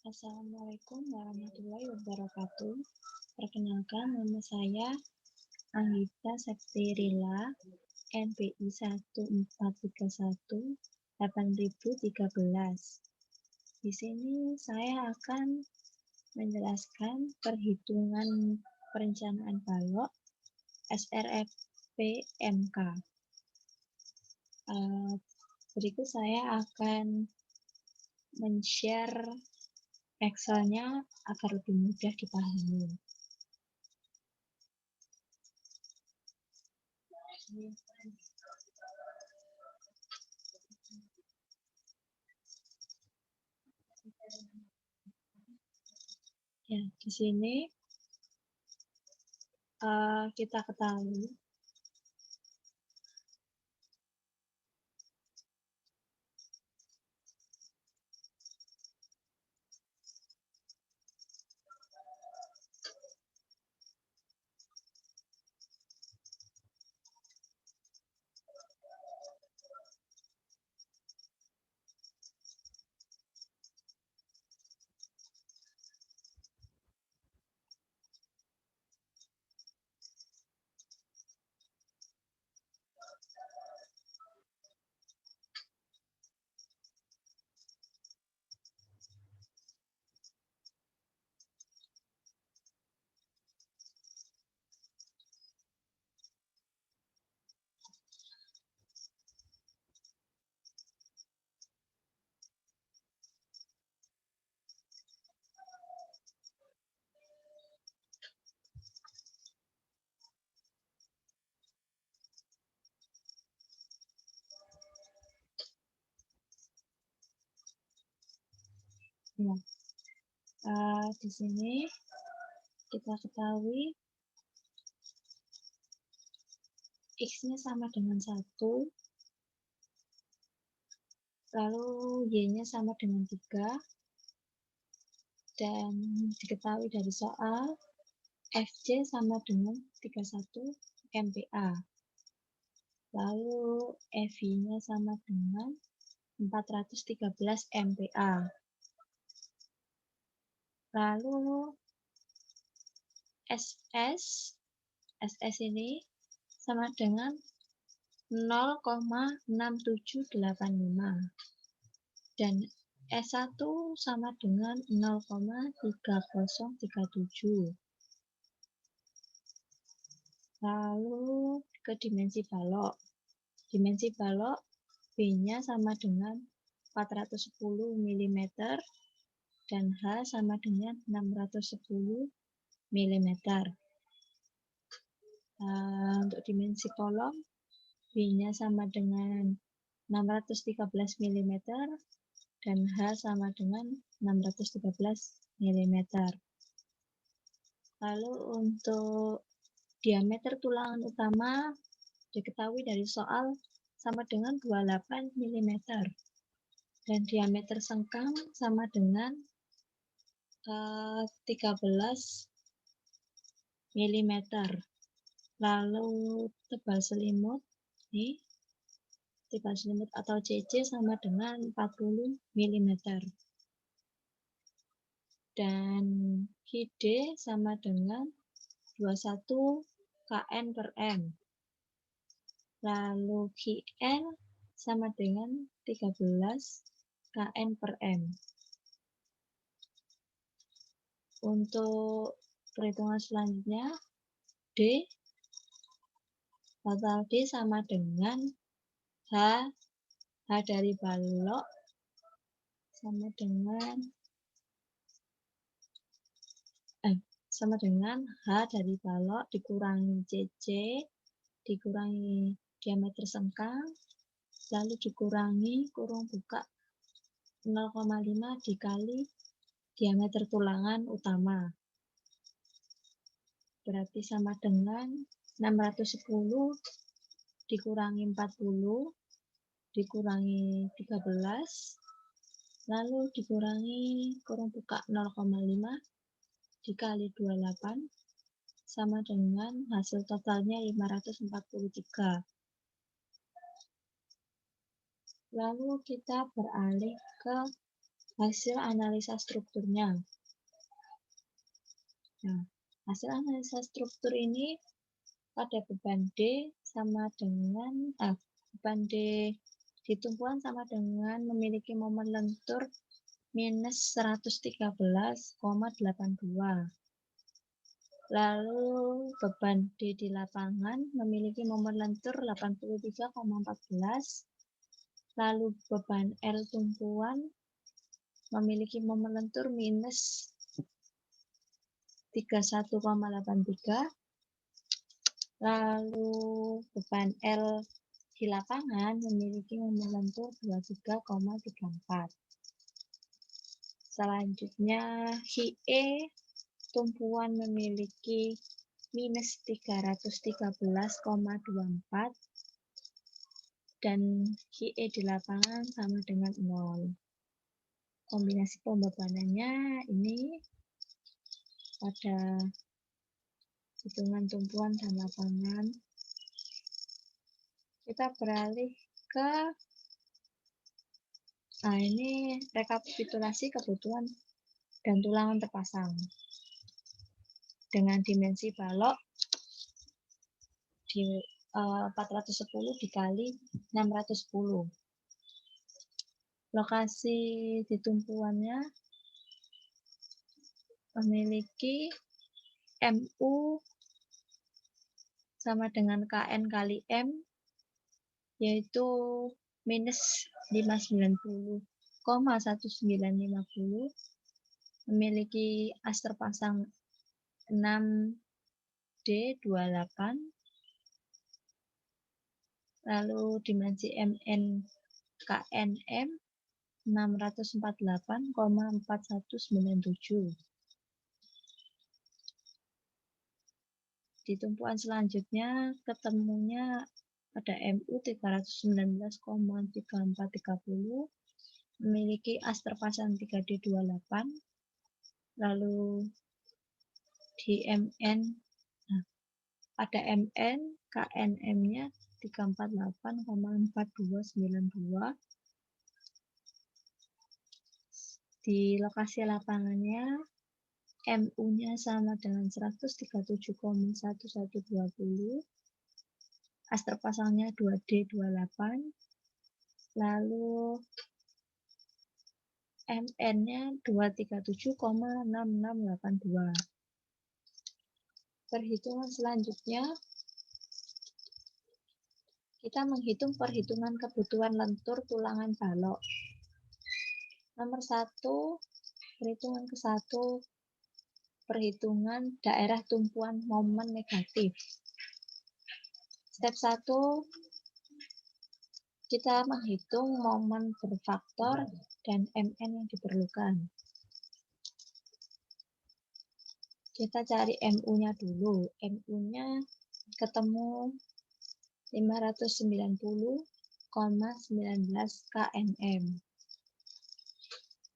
Assalamualaikum warahmatullahi wabarakatuh. Perkenalkan, nama saya Anggita Septirila, NPI 14318.013. Di sini saya akan menjelaskan perhitungan perencanaan balok SRFP-MK. Berikut saya akan men-share Excel-nya agar lebih mudah dipahami. Ya, di sini kita ketahui di sini kita ketahui X-nya sama dengan 1, lalu Y-nya sama dengan 3, dan diketahui dari soal Fj sama dengan 31 MPa, lalu Fi-nya sama dengan 413 MPa. Lalu SS ini sama dengan 0,6785 dan S1 sama dengan 0,3037. Lalu ke dimensi balok. Dimensi balok B-nya sama dengan 410 mm dan H sama dengan 610 mm. Untuk dimensi kolom, B-nya sama dengan 613 mm dan H sama dengan 613 mm. Lalu untuk diameter tulangan utama diketahui dari soal sama dengan 28 mm dan diameter sengkang sama dengan 13 mm. Lalu tebal selimut atau CC sama dengan 40 mm dan HD sama dengan 21 kN per M. Lalu QL sama dengan 13 kN per M. Untuk perhitungan selanjutnya, total D sama dengan H dari balok sama dengan H dari balok dikurangi CC dikurangi diameter sengkang, lalu dikurangi kurung buka 0,5 dikali diameter tulangan utama. Berarti sama dengan 610 dikurangi 40 dikurangi 13 lalu dikurangi kurung buka 0,5 dikali 28 sama dengan hasil totalnya 543. Lalu kita beralih ke hasil analisa strukturnya. Nah, hasil analisa struktur ini pada beban D sama dengan beban D di tumpuan sama dengan memiliki momen lentur minus 113,82. Lalu beban D di lapangan memiliki momen lentur 83,14. Lalu beban L tumpuan memiliki momen lentur minus 31,83. Lalu beban L di lapangan memiliki momen lentur 23,34. Selanjutnya HIE tumpuan memiliki minus 313,24 dan HIE di lapangan sama dengan 0. Kombinasi pembebanannya ini pada hitungan tumpuan dan lapangan. Kita beralih ke ini rekapitulasi kebutuhan dan tulangan terpasang. Dengan dimensi balok di 410 dikali 610. Lokasi di tumpuannya memiliki MU sama dengan KN kali M, yaitu minus 590,1950, memiliki as terpasang 6D28, lalu dimensi MN KNM 648,4197. Di tumpuan selanjutnya ketemunya pada MU 319,3430, memiliki as terpasang 3D28, lalu di MN, pada MN KNM-nya 348,4292. Di lokasi lapangannya MU-nya sama dengan 137,1120, as terpasangnya 2D28, lalu MN-nya 237,6682. Perhitungan selanjutnya, kita menghitung perhitungan kebutuhan lentur tulangan balok. Nomor 1, perhitungan ke-1, perhitungan daerah tumpuan momen negatif. Step 1, kita menghitung momen berfaktor dan MN yang diperlukan. Kita cari MU-nya dulu. MU-nya ketemu 590,19 kNm.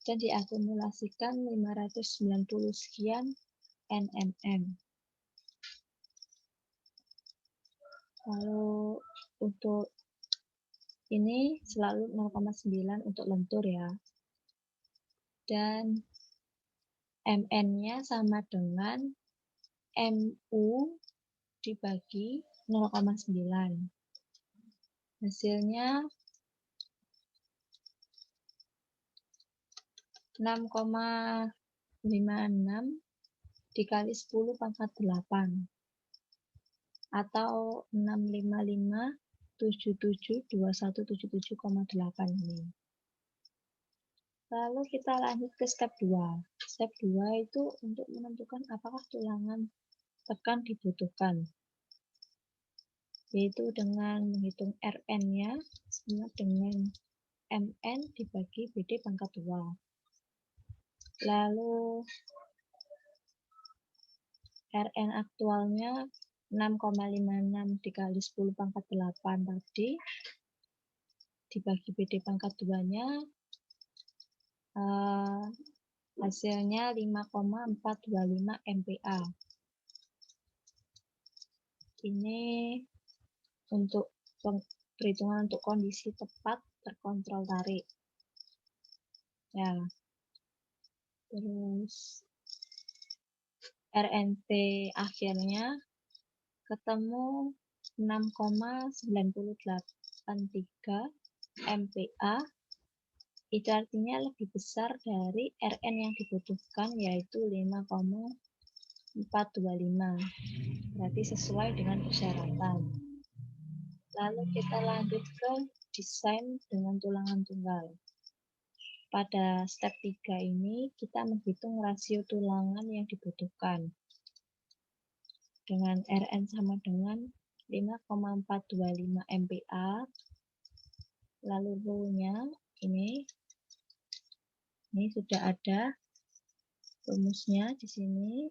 Dan diakumulasikan 590 sekian nmm. Lalu untuk ini selalu 0,9 untuk lentur ya. Dan MN-nya sama dengan MU dibagi 0,9. Hasilnya 6,56 dikali 10 pangkat 8 atau 655,772177,8 ini. Lalu kita lanjut ke step 2. Step 2 itu untuk menentukan apakah tulangan tekan dibutuhkan, yaitu dengan menghitung Rn-nya sama dengan Mn dibagi BD pangkat 2. Lalu Rn aktualnya 6,56 dikali 10 pangkat 8 tadi dibagi BD pangkat 2-nya hasilnya 5,425 MPa. Ini untuk perhitungan untuk kondisi tepat terkontrol tarik. Ya, terus RNT akhirnya ketemu 6,983 MPa, itu artinya lebih besar dari Rn yang dibutuhkan, yaitu 5,425. Berarti sesuai dengan persyaratan. Lalu kita lanjut ke desain dengan tulangan tunggal. Pada step 3 ini kita menghitung rasio tulangan yang dibutuhkan. Dengan Rn sama dengan 5,425 MPa. Lalu rule-nya ini sudah ada rumusnya di sini.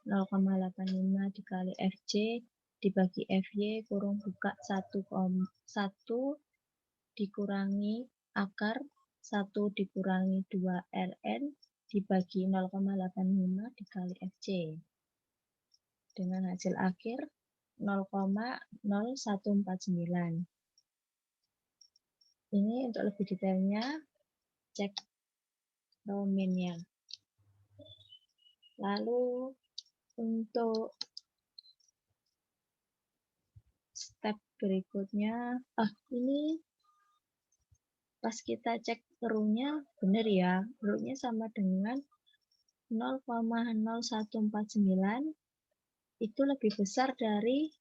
0,85 dikali Fj dibagi Fy kurung buka 1 dikurangi akar 1 dikurangi 2 Rn dibagi 0,85 dikali Fj. Dengan hasil akhir 0,0149. Ini untuk lebih detailnya cek rominnya. Lalu untuk step berikutnya, ini pas kita cek rule-nya benar ya, rule-nya sama dengan 0,0149 itu lebih besar dari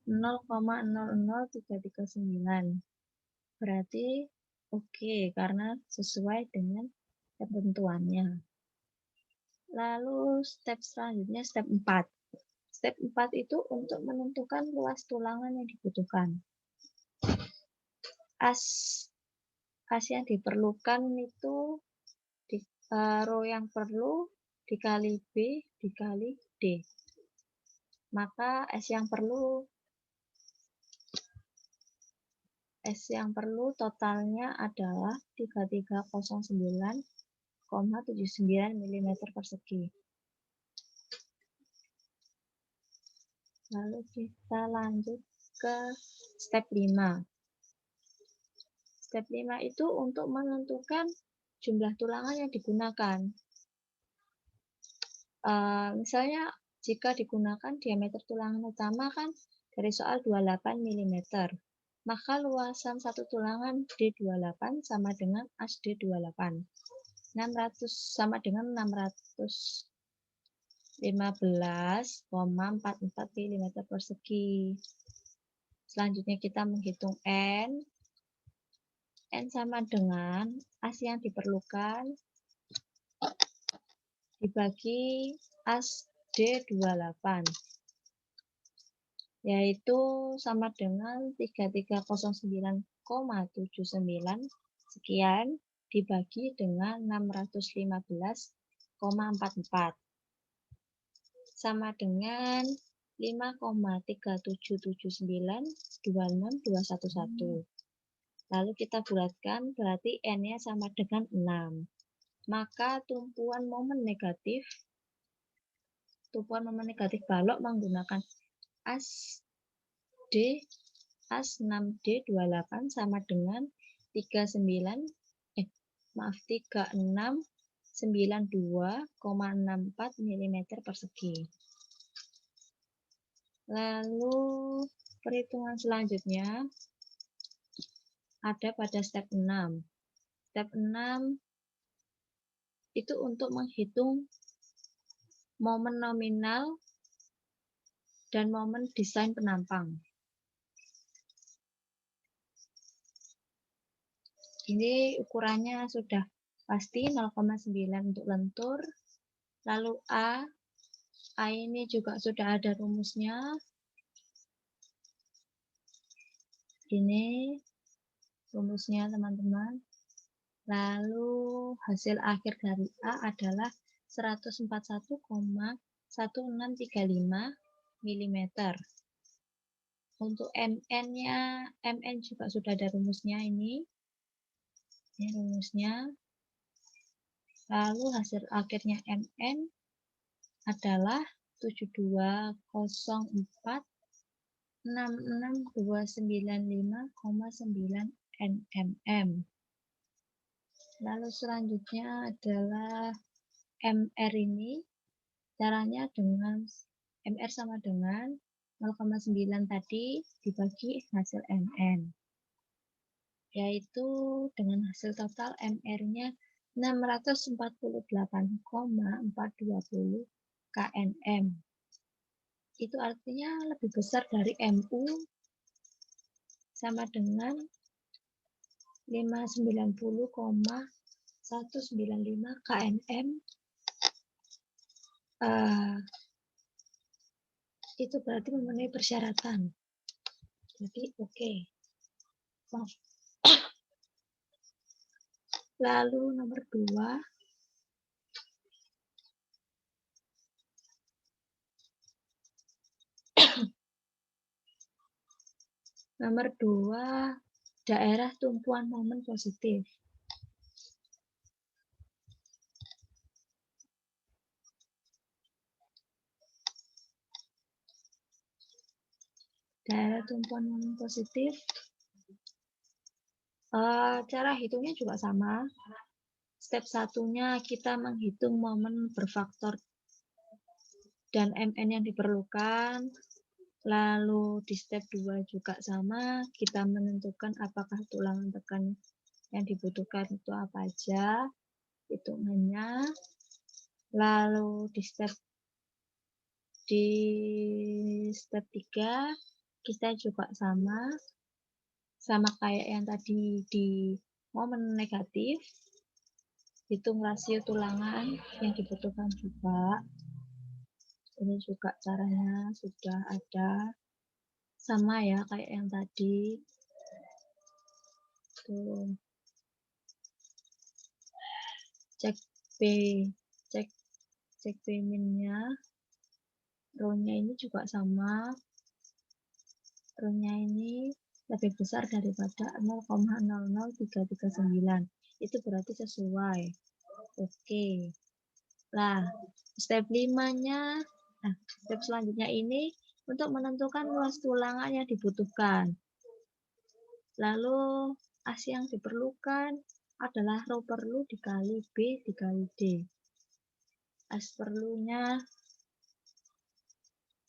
0,00339. Berarti oke, karena sesuai dengan ketentuannya. Lalu step selanjutnya step 4. Step 4 itu untuk menentukan luas tulangan yang dibutuhkan. As yang diperlukan itu row yang perlu dikali B dikali D. Maka S yang perlu totalnya adalah 3309,79 mm persegi. Lalu kita lanjut ke step 5. Step 5 itu untuk menentukan jumlah tulangan yang digunakan. Misalnya jika digunakan diameter tulangan utama kan dari soal 28 mm. Maka luasan satu tulangan D28 sama dengan as D28. 600 sama dengan 615,44 mm persegi. Selanjutnya kita menghitung N. N sama dengan as yang diperlukan dibagi as D28. Yaitu sama dengan 3309,79 sekian dibagi dengan 615,44 sama dengan 5,377926211. Lalu kita bulatkan, berarti N-nya sama dengan 6. Maka tumpuan momen negatif balok menggunakan as 6D28 sama dengan 3692,64 mm persegi. Lalu perhitungan selanjutnya ada pada step 6. Step 6 itu untuk menghitung momen nominal dan momen desain penampang. Ini ukurannya sudah pasti 0,9 untuk lentur. Lalu A ini juga sudah ada rumusnya. Ini rumusnya teman-teman. Lalu hasil akhir dari A adalah 141,1635 mm. Untuk MN-nya, MN juga sudah ada rumusnya ini. Ini rumusnya. Lalu hasil akhirnya MN adalah 7204,66295,9 nmm. Lalu selanjutnya adalah MR ini, caranya dengan MR sama dengan 0,9 tadi dibagi hasil MN, yaitu dengan hasil total MR-nya 648,420 kNm. Itu artinya lebih besar dari MU sama dengan 590,195 kNm. Itu berarti memenuhi persyaratan. Jadi oke. Maaf. Lalu nomor 2, daerah tumpuan momen positif. Daerah tumpuan momen positif, cara hitungnya juga sama. Step satunya kita menghitung momen berfaktor dan MN yang diperlukan. Lalu di step 2 juga sama, kita menentukan apakah tulangan tekan yang dibutuhkan itu apa aja, hitungannya. Lalu di step 3 kita juga sama kayak yang tadi di momen negatif, hitung rasio tulangan yang dibutuhkan juga. Ini juga caranya sudah ada, sama ya kayak yang tadi. Tuh. Cek B min-nya, row-nya ini juga sama. Row-nya ini lebih besar daripada 0,00339. Itu berarti sesuai. Oke. Nah, step 5-nya, step selanjutnya ini untuk menentukan luas tulangan yang dibutuhkan. Lalu as yang diperlukan adalah row perlu dikali B dikali D. As perlunya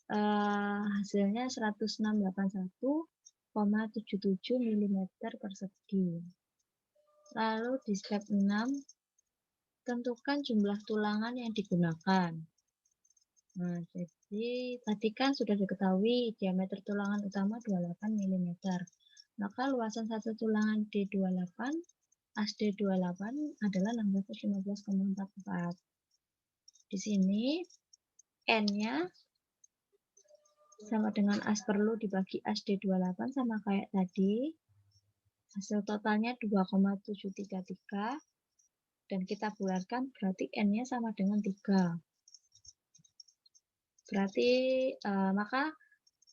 hasilnya 1681,77 mm persegi. Lalu di step 6, tentukan jumlah tulangan yang digunakan. Nah, jadi tadi kan sudah diketahui diameter tulangan utama 28 mm. Maka luasan satu tulangan D28, as D28 adalah 615,44. Di sini N-nya sama dengan as perlu dibagi as D28 sama kayak tadi. Hasil totalnya 2,733 dan kita bulatkan berarti N-nya sama dengan 3. Berarti maka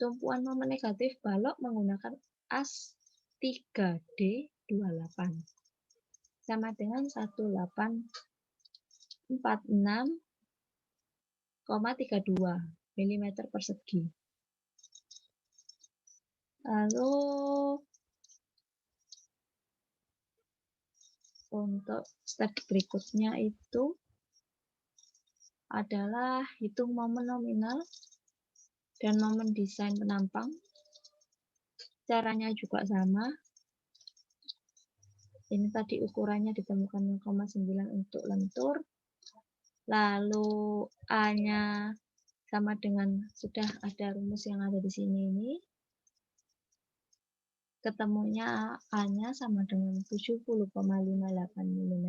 tumpuan momen negatif balok menggunakan as 3D28 sama dengan 1846,32 mm persegi. Lalu untuk step berikutnya itu adalah hitung momen nominal dan momen desain penampang. Caranya juga sama. Ini tadi ukurannya ditemukan 0,9 untuk lentur. Lalu A-nya sama dengan sudah ada rumus yang ada di sini ini. Ketemunya A-nya sama dengan 70,58 mm.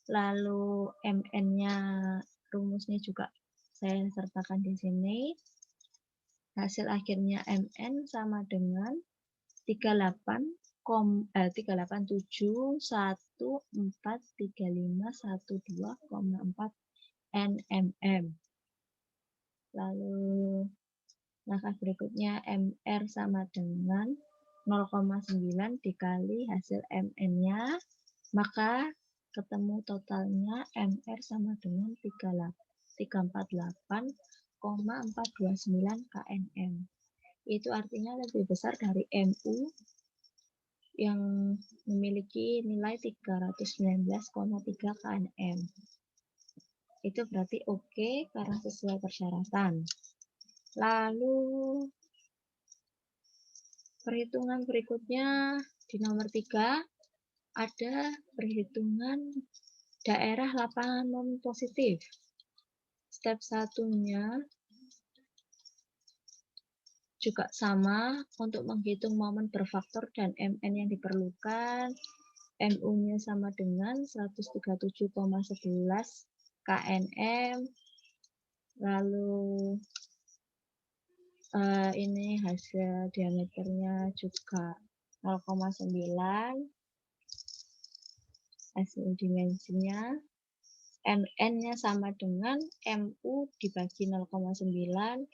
Lalu MN-nya rumusnya juga saya sertakan di sini. Hasil akhirnya MN sama dengan 38,7143512,4 nmm. Lalu langkah berikutnya MR sama dengan 0,9 dikali hasil MN-nya, maka ketemu totalnya MR sama dengan 348,429 kNm. Itu artinya lebih besar dari MU yang memiliki nilai 319,3 kNm. Itu berarti oke karena sesuai persyaratan. Lalu perhitungan berikutnya di nomor 3 ada perhitungan daerah lapangan momen positif. Step satunya juga sama untuk menghitung momen berfaktor dan Mn yang diperlukan. MU-nya sama dengan 137,11 kNm. Lalu ini hasil diameternya juga 0,9. Hasil dimensinya. Mn-nya sama dengan MU dibagi 0,9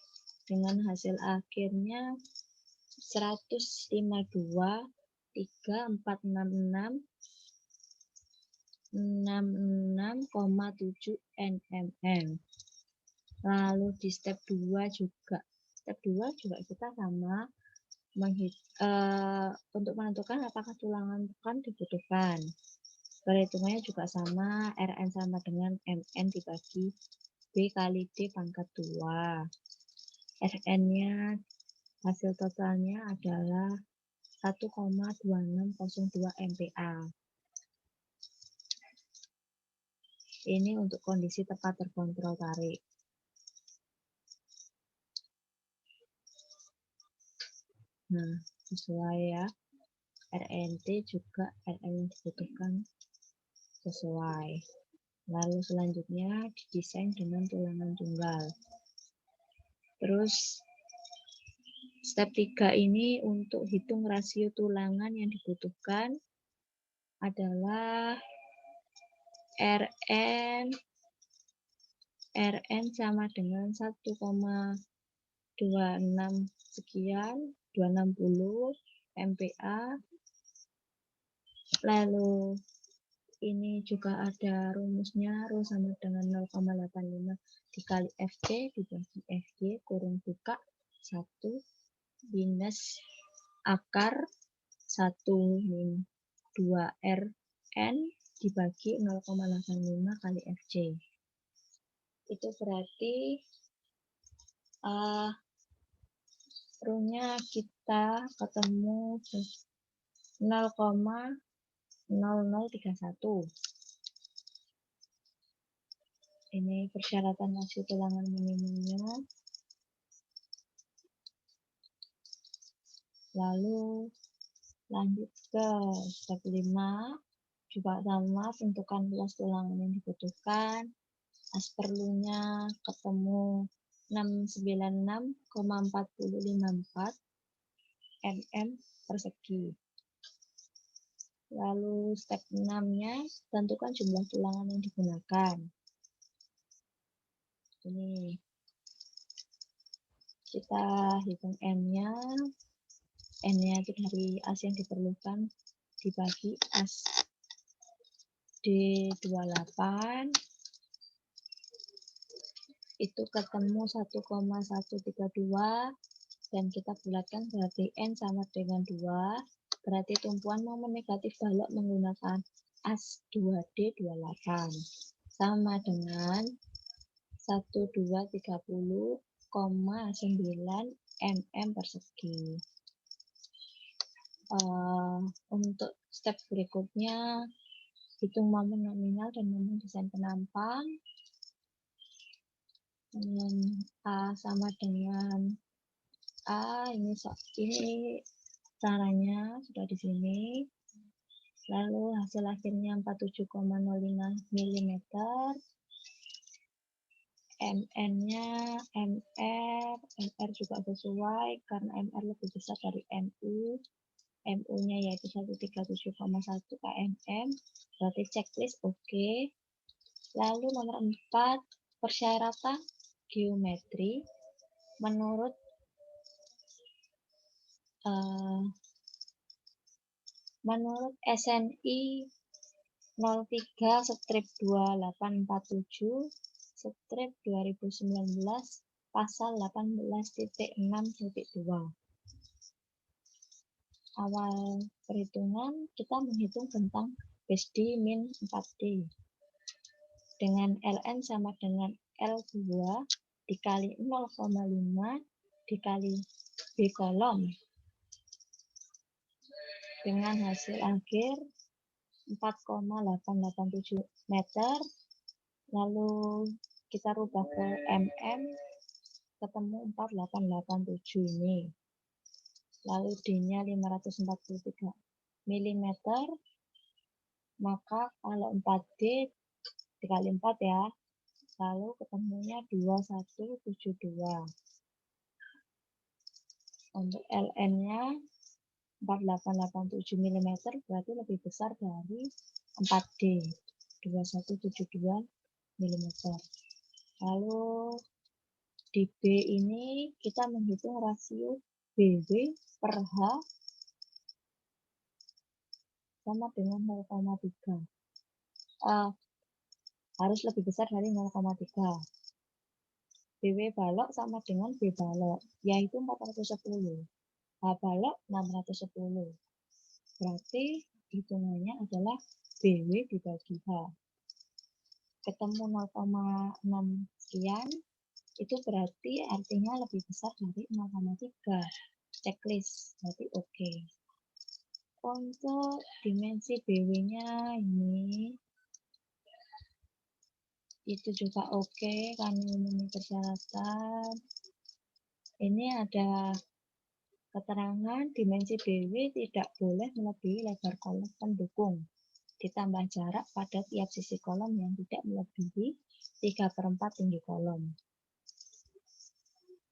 dengan hasil akhirnya 152,34666,7 nmm. Lalu di step 2 juga. Step 2 juga kita sama untuk menentukan apakah tulangan bukan dibutuhkan. Perhitungannya juga sama, Rn sama dengan Mn dibagi B kali D pangkat 2. Rn-nya hasil totalnya adalah 1,2602 MPa. Ini untuk kondisi tepat terkontrol tarik. Nah, sesuai ya. RNT juga Rn yang dibutuhkan sesuai. Lalu selanjutnya didesain dengan tulangan tunggal. Terus step 3 ini untuk hitung rasio tulangan yang dibutuhkan adalah Rn sama dengan 1,26 sekian 260 MPa. Lalu ini juga ada rumusnya, Rho sama dengan 0,85 dikali Fc dibagi Fg kurung buka 1 minus akar 1 min 2 Rn dibagi 0,85 kali Fc. Itu berarti Rho-nya kita ketemu 0,0031. Ini persyaratan rasio tulangan minimumnya. Lalu lanjut ke step 5. Juga sama, tentukan luas tulangan yang dibutuhkan. Asperlunya ketemu 696,4054 mm persegi. Lalu step 6-nya, tentukan jumlah tulangan yang digunakan. Ini kita hitung N-nya. N-nya itu dari as yang diperlukan dibagi as D28 itu ketemu 1,132 dan kita bulatkan berarti N sama dengan 2, berarti tumpuan momen negatif balok menggunakan as 2D28 sama dengan 1230,9 mm persegi. Untuk step berikutnya, hitung momen nominal dan momen desain penampang. A sama dengan A, ini caranya sudah di sini. Lalu hasil akhirnya 47,05 mm. MN-nya MR juga sesuai karena MR lebih besar dari MU. MU-nya yaitu 137,1 kNm, berarti checklist oke. Lalu nomor 4, persyaratan geometri menurut SNI 03/2847/2019 pasal 18.6.2. awal perhitungan kita menghitung tentang base D min 4D. Dengan ln sama dengan L2 dikali 0,5 dikali B kolom. Dengan hasil akhir 4,887 meter. Lalu kita rubah ke mm, ketemu 4887 ini. Lalu D-nya 543 mm, maka kalau 4D dikali 4 ya, lalu ketemunya 2172. Untuk ln-nya 4887 mm berarti lebih besar dari 4D, 2172 mm. Lalu di B ini kita menghitung rasio BW per H sama dengan 0,3. Harus lebih besar dari 0,3. BW balok sama dengan B balok, yaitu 410. H balok 610. Berarti hitungannya adalah BW dibagi H. Ketemu 0,6 sekian, itu berarti artinya lebih besar dari 0,3. Checklist, berarti oke. Untuk dimensi BW-nya ini itu juga oke, kami memenuhi persyaratan. Ini ada keterangan dimensi BW tidak boleh melebihi lebar kolom pendukung, ditambah jarak pada tiap sisi kolom yang tidak melebihi 3/4 tinggi kolom.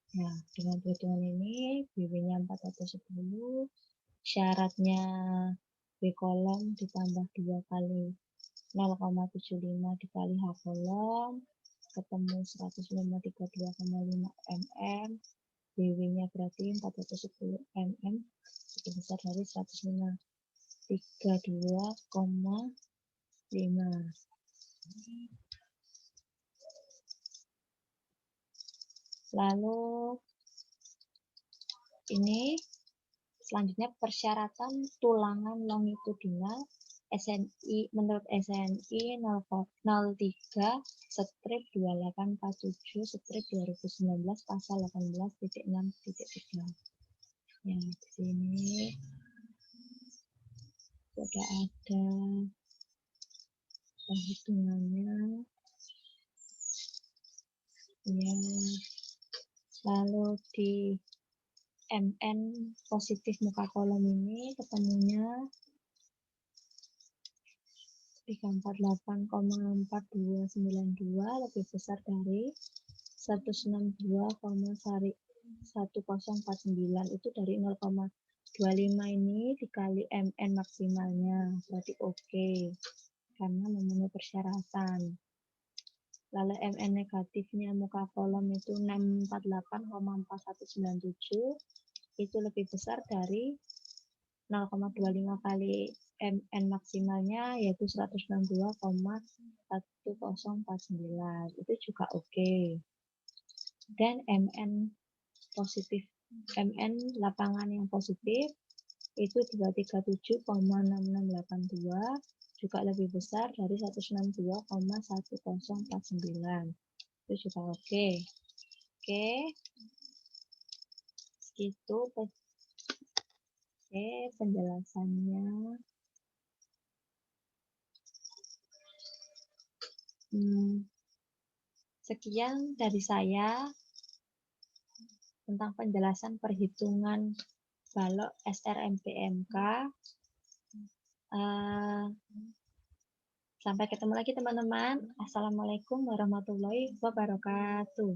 Nah, dengan perhitungan ini BW-nya 410, syaratnya B kolom ditambah 2 kali 0,75 dikali H kolom, ketemu 132,5 mm, BW-nya berarti 410 mm, lebih besar dari 132,5. Lalu ini selanjutnya persyaratan tulangan longitudinal SNI menurut SNI 03/2847/2019 pasal 18.6.3. Yang di sini sudah ada perhitungannya. Ya. Lalu di MN positif muka kolom ini ketemunya 348,4292 lebih besar dari 162,1049 itu dari 0,25 ini dikali MN maksimalnya berarti oke, karena memenuhi persyaratan. Lalu MN negatifnya muka kolom itu 648,4197 itu lebih besar dari 0,25 kali MN maksimalnya yaitu 162,1049 itu juga oke. Dan MN positif, MN lapangan yang positif itu 237,6682 juga lebih besar dari 162,1049 itu juga oke. Oke, segitu penjelasannya. Sekian dari saya tentang penjelasan perhitungan balok SRMPMK. Sampai ketemu lagi teman-teman. Assalamualaikum warahmatullahi wabarakatuh.